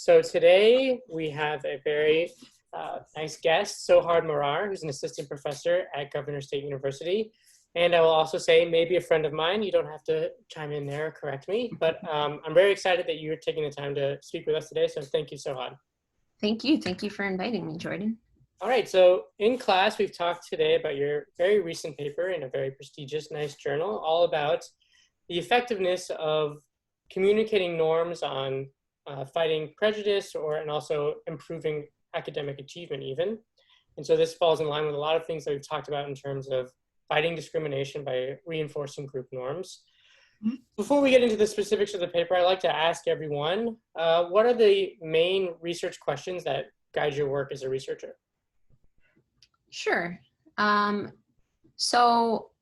So today we have a very nice guest, Sohad Murrar, who's an assistant professor at Governor State University. And I will also say maybe a friend of mine. You don't have to chime in there or correct me, but I'm very excited that you're taking the time to speak with us today. So thank you, Sohad. Thank you. Thank you for inviting me, Jordan. All right, so in class, we've talked today about your very recent paper in a very prestigious, nice journal, all about the effectiveness of communicating norms on fighting prejudice and also improving academic achievement even. And so this falls in line with a lot of things that we've talked about in terms of fighting discrimination by reinforcing group norms. Before we get into the specifics of the paper, I'd like to ask everyone, what are the main research questions that guide your work as a researcher? Sure. So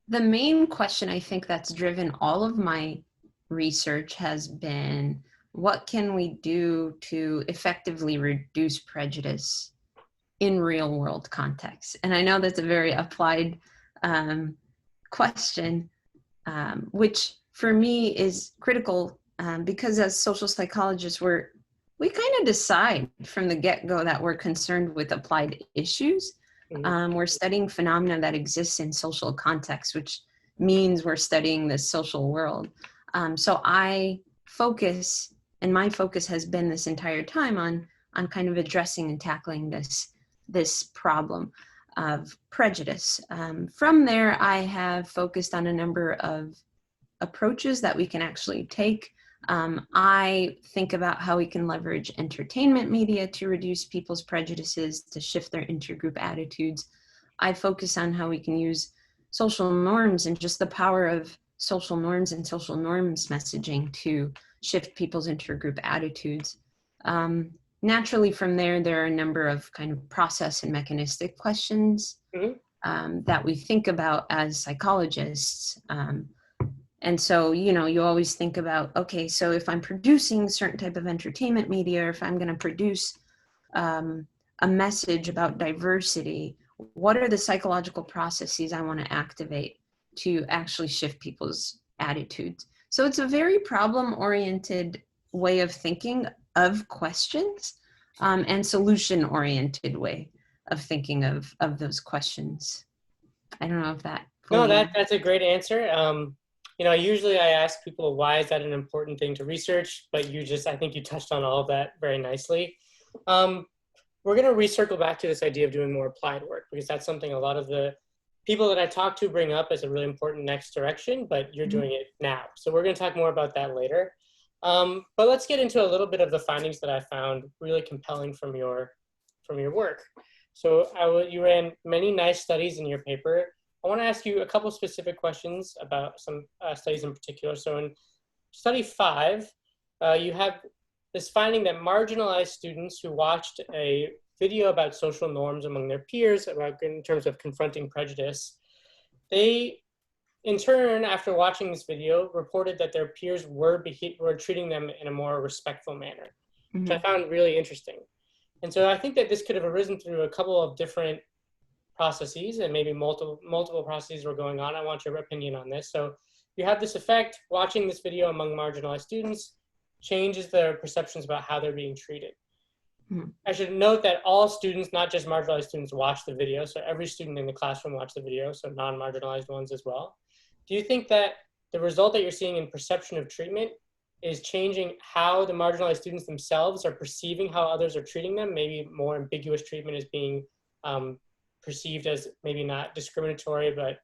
the main question I think that's driven all of my research has been, what can we do to effectively reduce prejudice in real world contexts? And I know that's a very applied question, which for me is critical because as social psychologists, we kind of decide from the get-go that we're concerned with applied issues. We're studying phenomena that exists in social contexts, which means we're studying the social world. So I focus, and my focus has been this entire time on kind of addressing and tackling this problem of prejudice. From there, I have focused on a number of approaches that we can actually take. I think about how we can leverage entertainment media to reduce people's prejudices, to shift their intergroup attitudes. I focus on how we can use social norms and just the power of social norms and social norms messaging to shift people's intergroup attitudes. Naturally, from there are a number of kind of process and mechanistic questions that we think about as psychologists. And so, you always think about, okay, so if I'm producing a certain type of entertainment media, or if I'm going to produce a message about diversity, what are the psychological processes I want to activate to actually shift people's attitudes? So it's a very problem-oriented way of thinking of questions and solution-oriented way of thinking of those questions. I don't know if that... No, that's a great answer. Usually I ask people, why is that an important thing to research? But I think you touched on all of that very nicely. We're going to recircle back to this idea of doing more applied work, because that's something a lot of the people that I talk to bring up as a really important next direction, but you're doing it now. So we're going to talk more about that later. But let's get into a little bit of the findings that I found really compelling from your work. So you ran many nice studies in your paper. I want to ask you a couple specific questions about some studies in particular. So in study 5, you have this finding that marginalized students who watched a video about social norms among their peers in terms of confronting prejudice, they, in turn, after watching this video, reported that their peers were treating them in a more respectful manner, which I found really interesting. And so I think that this could have arisen through a couple of different processes, and maybe multiple processes were going on. I want your opinion on this. So you have this effect, watching this video among marginalized students changes their perceptions about how they're being treated. I should note that all students, not just marginalized students, watch the video. So every student in the classroom watched the video, so non-marginalized ones as well. Do you think that the result that you're seeing in perception of treatment is changing how the marginalized students themselves are perceiving how others are treating them? Maybe more ambiguous treatment is being perceived as maybe not discriminatory, but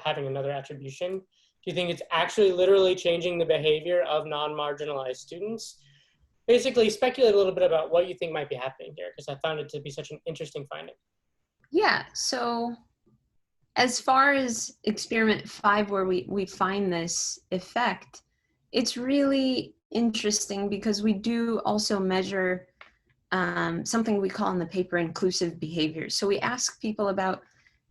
having another attribution. Do you think it's actually literally changing the behavior of non-marginalized students? Basically, speculate a little bit about what you think might be happening here, because I found it to be such an interesting finding. Yeah, so as far as experiment 5, where we find this effect, it's really interesting because we do also measure something we call in the paper inclusive behavior. So we ask people about,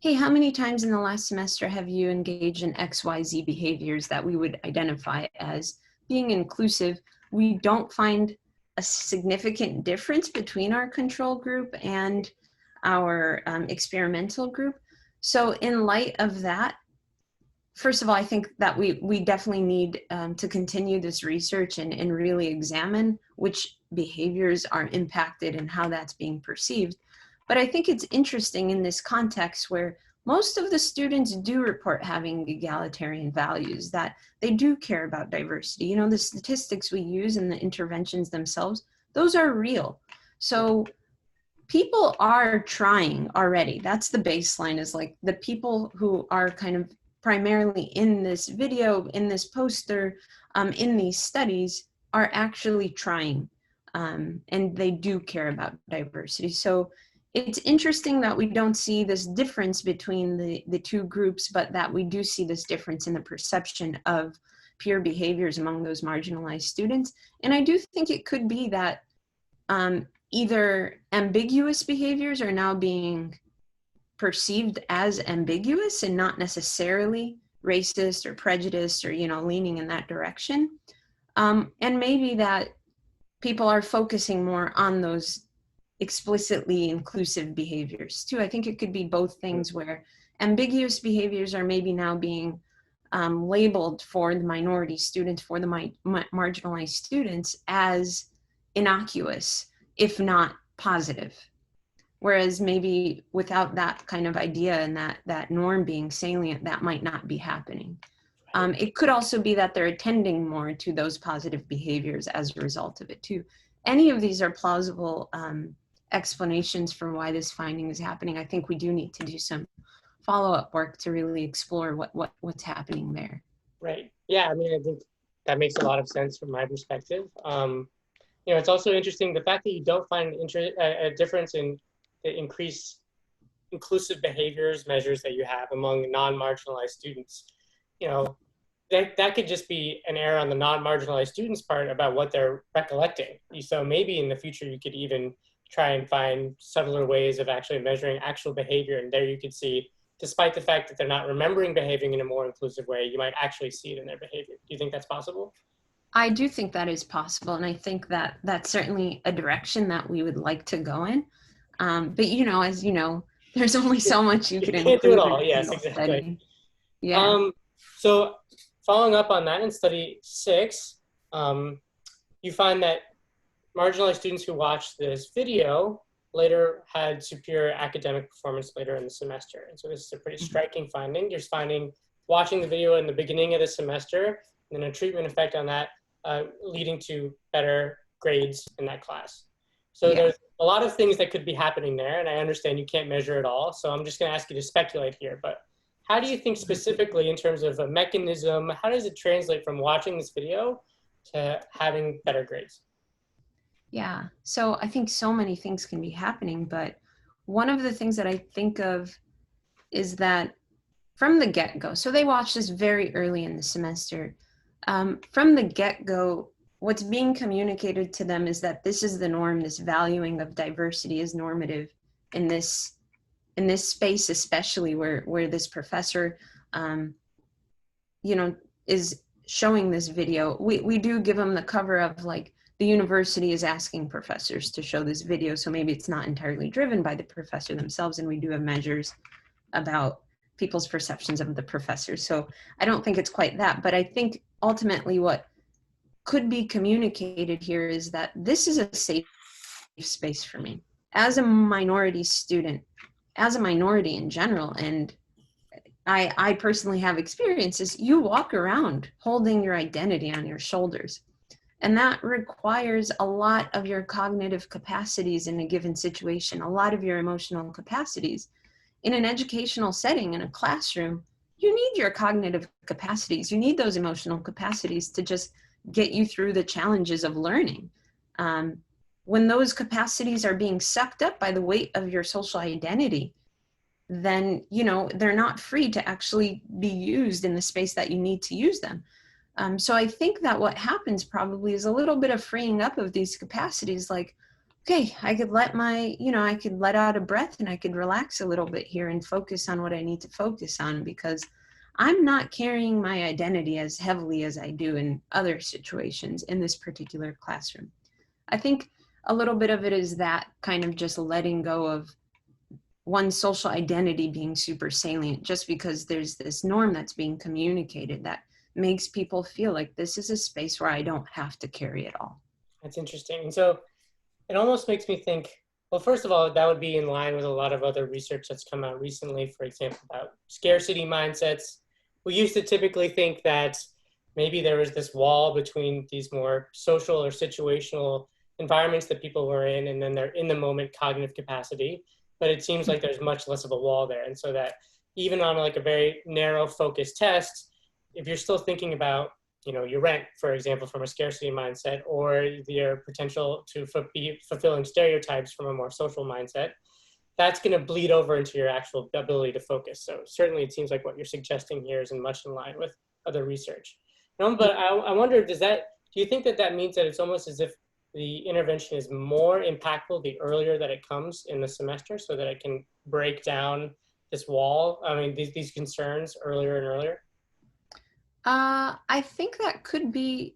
hey, how many times in the last semester have you engaged in XYZ behaviors that we would identify as being inclusive? We don't find a significant difference between our control group and our experimental group. So in light of that, first of all, I think that we definitely need to continue this research and really examine which behaviors are impacted and how that's being perceived. But I think it's interesting in this context where most of the students do report having egalitarian values, that they do care about diversity. You know, the statistics we use and the interventions themselves, those are real. So people are trying already. That's the baseline, is like the people who are kind of primarily in this video, in this poster, in these studies are actually trying, and they do care about diversity. So it's interesting that we don't see this difference between the two groups, but that we do see this difference in the perception of peer behaviors among those marginalized students. And I do think it could be that either ambiguous behaviors are now being perceived as ambiguous and not necessarily racist or prejudiced or, you know, leaning in that direction. And maybe that people are focusing more on those explicitly inclusive behaviors too. I think it could be both things, where ambiguous behaviors are maybe now being labeled for the minority students, for the marginalized students, as innocuous, if not positive. Whereas maybe without that kind of idea and that norm being salient, that might not be happening. It could also be that they're attending more to those positive behaviors as a result of it too. Any of these are plausible explanations for why this finding is happening. I think we do need to do some follow-up work to really explore what's happening there. Right. Yeah, I mean, I think that makes a lot of sense from my perspective. You know, it's also interesting the fact that you don't find a difference in the increased inclusive behaviors measures that you have among non-marginalized students. You know, that could just be an error on the non-marginalized students' part about what they're recollecting. So maybe in the future you could even try and find subtler ways of actually measuring actual behavior, and there you could see, despite the fact that they're not remembering behaving in a more inclusive way, you might actually see it in their behavior. Do you think that's possible? I do think that is possible, and I think that that's certainly a direction that we would like to go in. But you know, as you know, there's only so much you You can can't do it include in all. a Yes, single exactly. study. Yeah. So following up on that, in study 6, you find that marginalized students who watched this video later had superior academic performance later in the semester. And so this is a pretty striking finding. You're finding watching the video in the beginning of the semester, and then a treatment effect on that, leading to better grades in that class. So there's a lot of things that could be happening there, and I understand you can't measure it all. So I'm just going to ask you to speculate here. But how do you think specifically, in terms of a mechanism, how does it translate from watching this video to having better grades? Yeah, so I think so many things can be happening, but one of the things that I think of is that from the get-go, so they watched this very early in the semester. From the get-go, what's being communicated to them is that this is the norm, this valuing of diversity is normative in this space, especially where this professor, you know, is showing this video. We do give them the cover of, like, the university is asking professors to show this video, so maybe it's not entirely driven by the professor themselves, and we do have measures about people's perceptions of the professor. So I don't think it's quite that, but I think ultimately what could be communicated here is that this is a safe space for me as a minority student, as a minority in general. And I personally have experiences. You walk around holding your identity on your shoulders, and that requires a lot of your cognitive capacities in a given situation, a lot of your emotional capacities. In an educational setting, in a classroom, you need your cognitive capacities. You need those emotional capacities to just get you through the challenges of learning. When those capacities are being sucked up by the weight of your social identity, then, you know, they're not free to actually be used in the space that you need to use them. So I think that what happens probably is a little bit of freeing up of these capacities, like, okay, I could let I could let out a breath and I could relax a little bit here and focus on what I need to focus on, because I'm not carrying my identity as heavily as I do in other situations in this particular classroom. I think a little bit of it is that kind of just letting go of one's social identity being super salient, just because there's this norm that's being communicated that makes people feel like this is a space where I don't have to carry it all. That's interesting. And so it almost makes me think, well, first of all, that would be in line with a lot of other research that's come out recently, for example, about scarcity mindsets. We used to typically think that maybe there was this wall between these more social or situational environments that people were in, and then their in the moment cognitive capacity. But it seems like there's much less of a wall there. And so that even on like a very narrow focused test, if you're still thinking about your rent, for example, from a scarcity mindset, or your potential to be fulfilling stereotypes from a more social mindset, that's going to bleed over into your actual ability to focus. So certainly it seems like what you're suggesting here is much in line with other research. But I wonder, do you think that means that it's almost as if the intervention is more impactful the earlier that it comes in the semester, so that it can break down this wall, these concerns earlier and earlier? I think that could be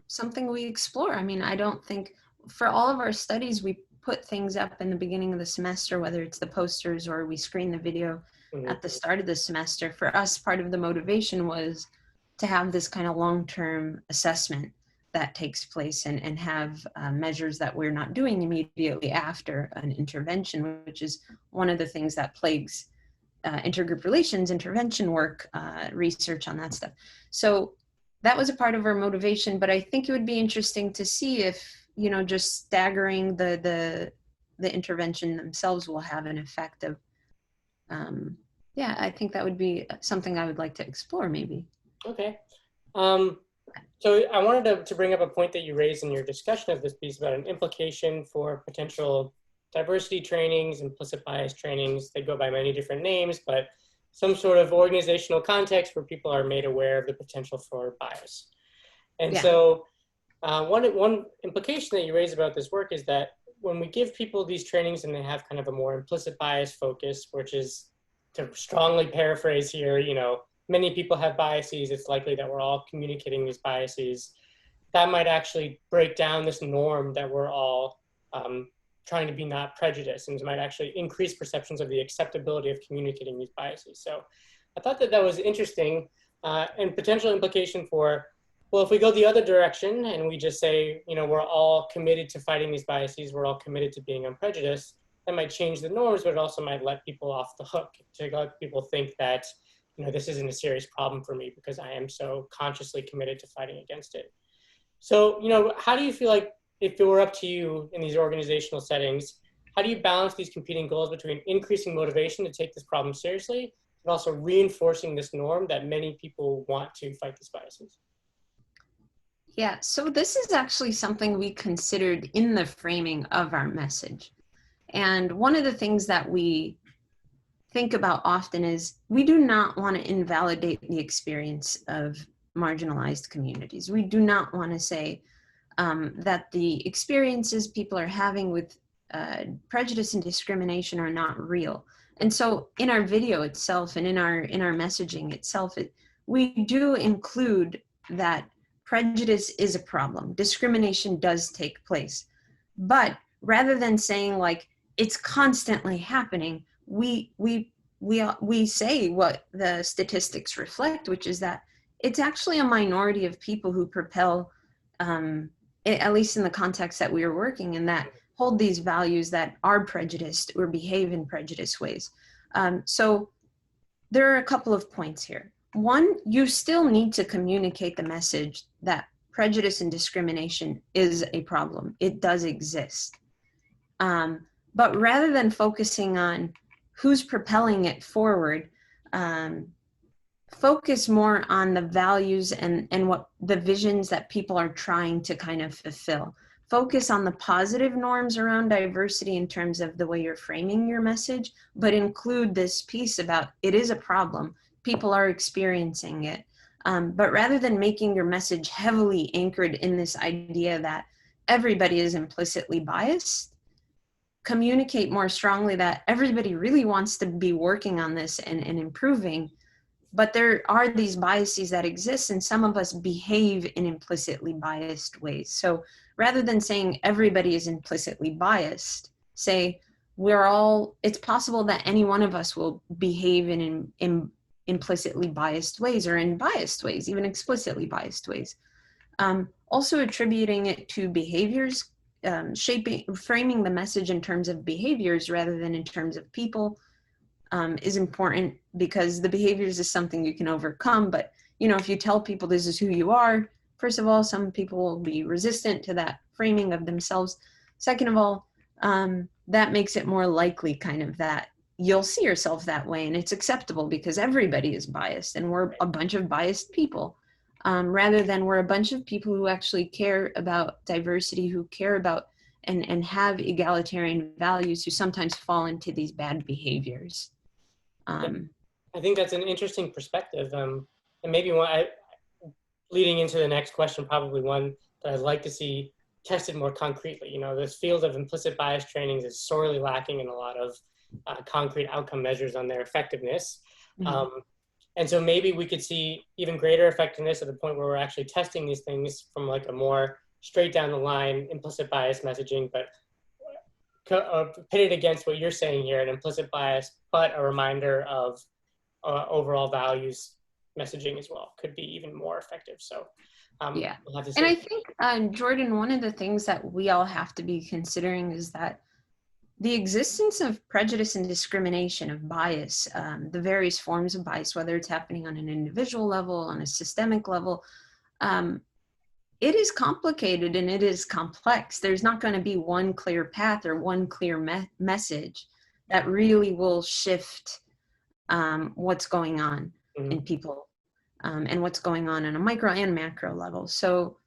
something we explore. I mean, I don't think for all of our studies, we put things up in the beginning of the semester, whether it's the posters or we screen the video at the start of the semester. For us, part of the motivation was to have this kind of long-term assessment that takes place and have measures that we're not doing immediately after an intervention, which is one of the things that plagues intergroup relations, intervention work, research on that stuff. So that was a part of our motivation, but I think it would be interesting to see if, just staggering the intervention themselves will have an effect of, I think that would be something I would like to explore maybe. Okay. So I wanted to bring up a point that you raised in your discussion of this piece about an implication for potential diversity trainings, implicit bias trainings. They go by many different names, but some sort of organizational context where people are made aware of the potential for bias. And so one implication that you raise about this work is that when we give people these trainings and they have kind of a more implicit bias focus, which is, to strongly paraphrase here, many people have biases, it's likely that we're all communicating these biases, that might actually break down this norm that we're all trying to be not prejudiced, and might actually increase perceptions of the acceptability of communicating these biases. So I thought that was interesting, and potential implication for, well, if we go the other direction and we just say, we're all committed to fighting these biases, we're all committed to being unprejudiced, that might change the norms, but it also might let people off the hook, to let people think that, this isn't a serious problem for me because I am so consciously committed to fighting against it. So, how do you feel like, if it were up to you in these organizational settings, how do you balance these competing goals between increasing motivation to take this problem seriously, but also reinforcing this norm that many people want to fight these biases? Yeah, so this is actually something we considered in the framing of our message. And one of the things that we think about often is we do not want to invalidate the experience of marginalized communities. We do not want to say that the experiences people are having with prejudice and discrimination are not real. And so in our video itself and in our messaging itself, we do include that prejudice is a problem. Discrimination does take place. But rather than saying like it's constantly happening, we say what the statistics reflect, which is that it's actually a minority of people who propel, at least in the context that we are working in, that hold these values that are prejudiced or behave in prejudiced ways. So there are a couple of points here. One, you still need to communicate the message that prejudice and discrimination is a problem. It does exist. But rather than focusing on who's propelling it forward, focus more on the values and what the visions that people are trying to kind of fulfill. Focus on the positive norms around diversity in terms of the way you're framing your message, but include this piece about it is a problem. People are experiencing it. But rather than making your message heavily anchored in this idea that everybody is implicitly biased, communicate more strongly that everybody really wants to be working on this and improving, but there are these biases that exist and some of us behave in implicitly biased ways. So rather than saying everybody is implicitly biased, say it's possible that any one of us will behave in implicitly biased ways or in biased ways, even explicitly biased ways. Also attributing it to behaviors, framing the message in terms of behaviors rather than in terms of people is important, because the behaviors is something you can overcome. But, if you tell people this is who you are, first of all, some people will be resistant to that framing of themselves. Second of all, that makes it more likely kind of that you'll see yourself that way, and it's acceptable because everybody is biased and we're a bunch of biased people, rather than we're a bunch of people who actually care about diversity, who care about and have egalitarian values, who sometimes fall into these bad behaviors. I think that's an interesting perspective, and maybe leading into the next question, probably one that I'd like to see tested more concretely. This field of implicit bias trainings is sorely lacking in a lot of concrete outcome measures on their effectiveness. Mm-hmm. And so maybe we could see even greater effectiveness at the point where we're actually testing these things from like a more straight down the line implicit bias messaging, but pitted against what you're saying here, an implicit bias, but a reminder of overall values messaging as well could be even more effective. So yeah, we'll have to see. And I think, Jordan, one of the things that we all have to be considering is that the existence of prejudice and discrimination, of bias, the various forms of bias, whether it's happening on an individual level, on a systemic level, it is complicated and it is complex. There's not going to be one clear path or one clear message that really will shift what's going on in people and what's going on a micro and macro level. So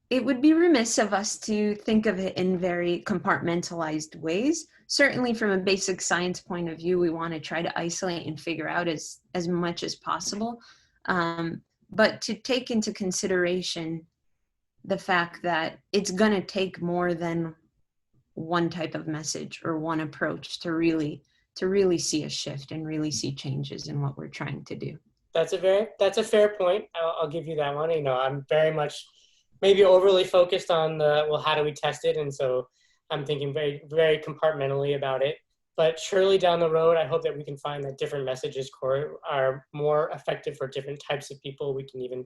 it would be remiss of us to think of it in very compartmentalized ways. Certainly from a basic science point of view, we want to try to isolate and figure out as much as possible. But to take into consideration the fact that it's going to take more than one type of message or one approach to really see a shift and really see changes in what we're trying to do. That's a fair point. I'll give you that one. I'm very much maybe overly focused on how do we test it? And so I'm thinking very, very compartmentally about it. But surely down the road, I hope that we can find that different messages are more effective for different types of people. We can even,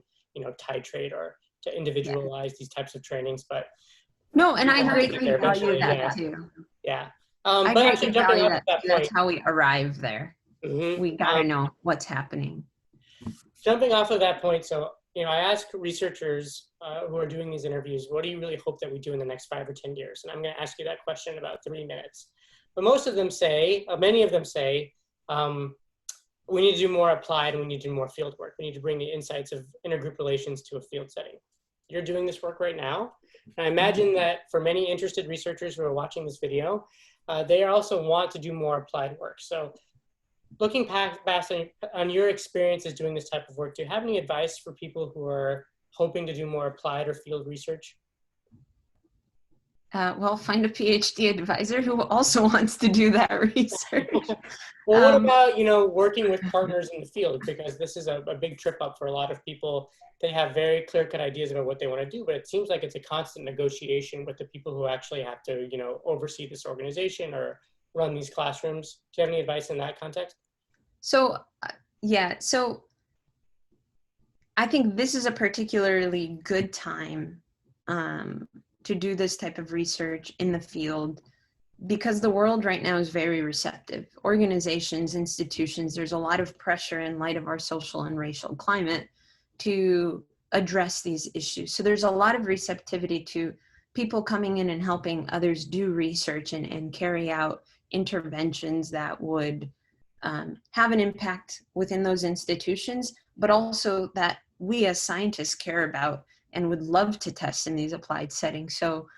titrate or to individualize these types of trainings. But no, and I greatly value that too. Yeah. But actually jumping off that point, that's how we arrive there. Mm-hmm. We got to know what's happening. Jumping off of that point, so I ask researchers who are doing these interviews, what do you really hope that we do in the next 5 or 10 years? And I'm going to ask you that question in about 3 minutes. But many of them say, we need to do more applied and we need to do more field work. We need to bring the insights of intergroup relations to a field setting. You're doing this work right now. And I imagine that for many interested researchers who are watching this video, they also want to do more applied work. So looking past on your experiences doing this type of work, do you have any advice for people who are hoping to do more applied or field research? Well, find a PhD advisor who also wants to do that research. Well, what about, working with partners in the field? Because this is a big trip up for a lot of people. They have very clear-cut ideas about what they want to do, but it seems like it's a constant negotiation with the people who actually have to, oversee this organization or run these classrooms. Do you have any advice in that context? So, so I think this is a particularly good time to do this type of research in the field, because the world right now is very receptive. Organizations, institutions, there's a lot of pressure in light of our social and racial climate to address these issues. So there's a lot of receptivity to people coming in and helping others do research and carry out interventions that would have an impact within those institutions, but also that we as scientists care about and would love to test in these applied settings. So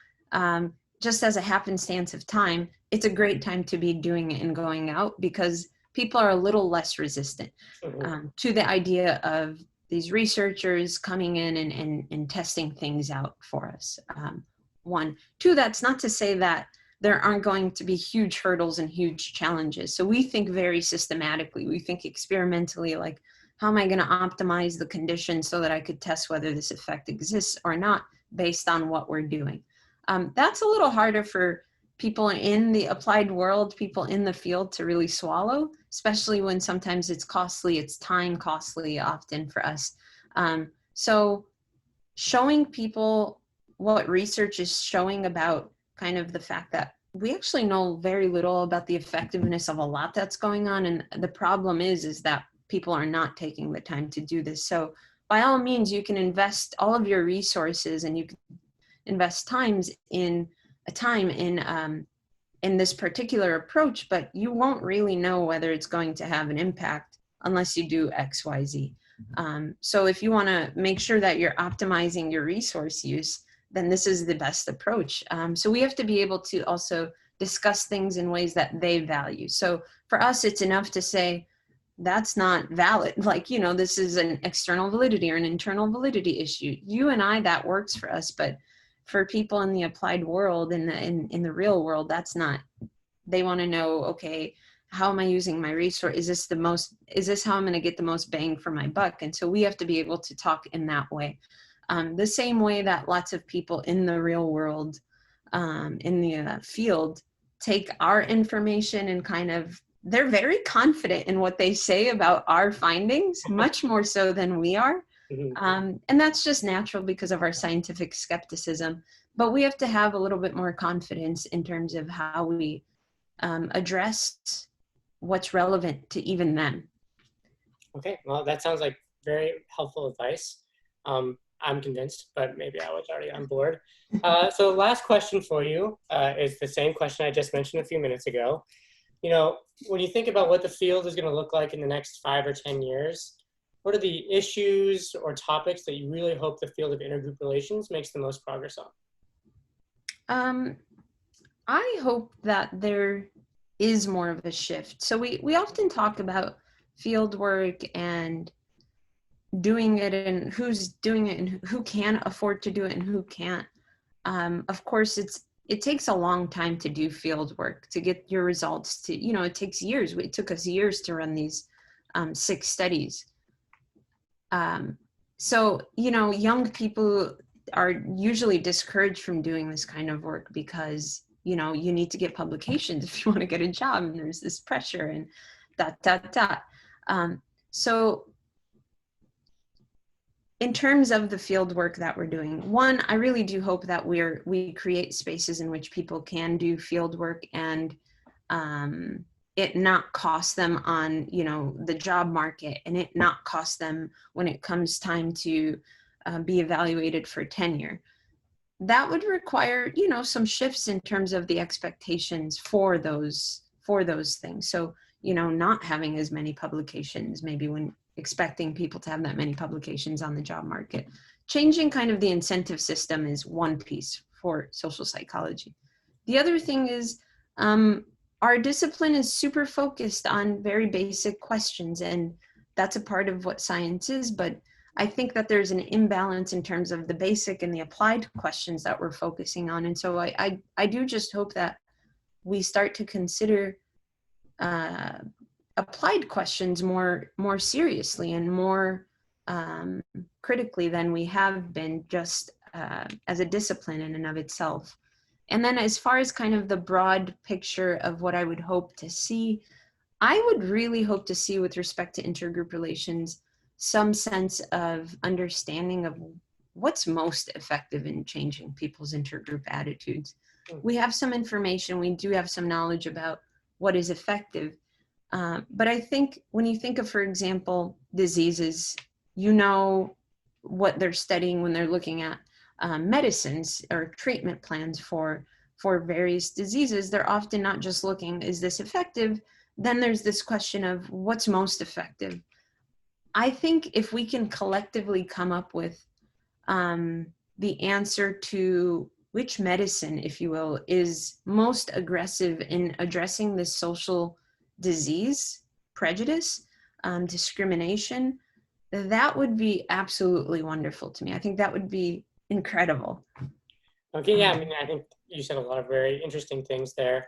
just as a happenstance of time, it's a great time to be doing it and going out, because people are a little less resistant to the idea of these researchers coming in and testing things out for us. 1. 2, that's not to say that there aren't going to be huge hurdles and huge challenges. So we think very systematically, we think experimentally, like, how am I going to optimize the conditions so that I could test whether this effect exists or not based on what we're doing? That's a little harder for people in the applied world, people in the field to really swallow, especially when sometimes it's costly, it's time costly often for us. So showing people what research is showing about kind of the fact that we actually know very little about the effectiveness of a lot that's going on. And the problem is that people are not taking the time to do this. So by all means, you can invest all of your resources and you can invest time in this particular approach, but you won't really know whether it's going to have an impact unless you do X, Y, Z. So if you want to make sure that you're optimizing your resource use, then this is the best approach. So we have to be able to also discuss things in ways that they value. So for us, it's enough to say, that's not valid. Like, you know, this is an external validity or an internal validity issue. You and I, that works for us, but for people in the applied world, in the real world, that's not. They want to know, okay, how am I using my resource? Is this how I'm going to get the most bang for my buck? And so we have to be able to talk in that way. The same way that lots of people in the real world, in the field, take our information and kind of, they're very confident in what they say about our findings, much more so than we are. And that's just natural because of our scientific skepticism. But we have to have a little bit more confidence in terms of how we address what's relevant to even them. Okay, well, that sounds like very helpful advice. I'm convinced, but maybe I was already on board. So last question for you is the same question I just mentioned a few minutes ago. You know, when you think about what the field is going to look like in the next 5 or 10 years, what are the issues or topics that you really hope the field of intergroup relations makes the most progress on? I hope that there is more of a shift. So we often talk about field work and doing it and who's doing it and who can afford to do it and who can't. Of course, it takes a long time to do field work, to get your results to, you know, it takes years. It took us years to run these 6 studies. So, you know, young people are usually discouraged from doing this kind of work because, you know, you need to get publications if you want to get a job, and there's this pressure and so in terms of the field work that we're doing, one, I really do hope that we create spaces in which people can do field work and it not cost them on, you know, the job market, and it not cost them when it comes time to be evaluated for tenure. That would require, you know, some shifts in terms of the expectations for those things. So, you know, not having as many publications, maybe when expecting people to have that many publications on the job market. Changing kind of the incentive system is one piece for social psychology. The other thing is our discipline is super focused on very basic questions, and that's a part of what science is, but I think that there's an imbalance in terms of the basic and the applied questions that we're focusing on. And so I do just hope that we start to consider applied questions more seriously and more critically than we have been, just as a discipline in and of itself. And then as far as kind of the broad picture of what I would hope to see, I would really hope to see, with respect to intergroup relations, some sense of understanding of what's most effective in changing people's intergroup attitudes. We have some information, we do have some knowledge about what is effective. But I think when you think of, for example, diseases, you know what they're studying when they're looking at medicines or treatment plans for various diseases. They're often not just looking, is this effective? Then there's this question of what's most effective. I think if we can collectively come up with the answer to which medicine, if you will, is most aggressive in addressing this social disease, prejudice, discrimination, that would be absolutely wonderful to me. I think that would be incredible. Okay, yeah, I mean, I think you said a lot of very interesting things there.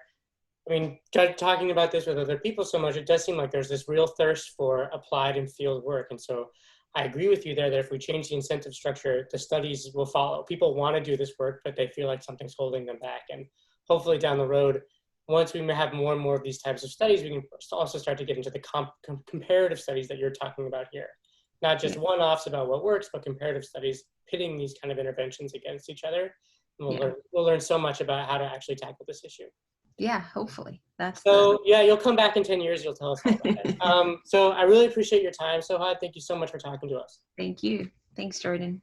I mean, talking about this with other people so much, it does seem like there's this real thirst for applied and field work. And so I agree with you there that if we change the incentive structure, the studies will follow. People want to do this work, but they feel like something's holding them back. And hopefully down the road, once we have more and more of these types of studies, we can also start to get into the comparative studies that you're talking about here. Not just one-offs about what works, but comparative studies pitting these kind of interventions against each other. And Yeah. we'll learn so much about how to actually tackle this issue. Yeah, hopefully. That's so yeah, you'll come back in 10 years, you'll tell us all about it. So I really appreciate your time, Sohad. Thank you so much for talking to us. Thank you. Thanks, Jordan.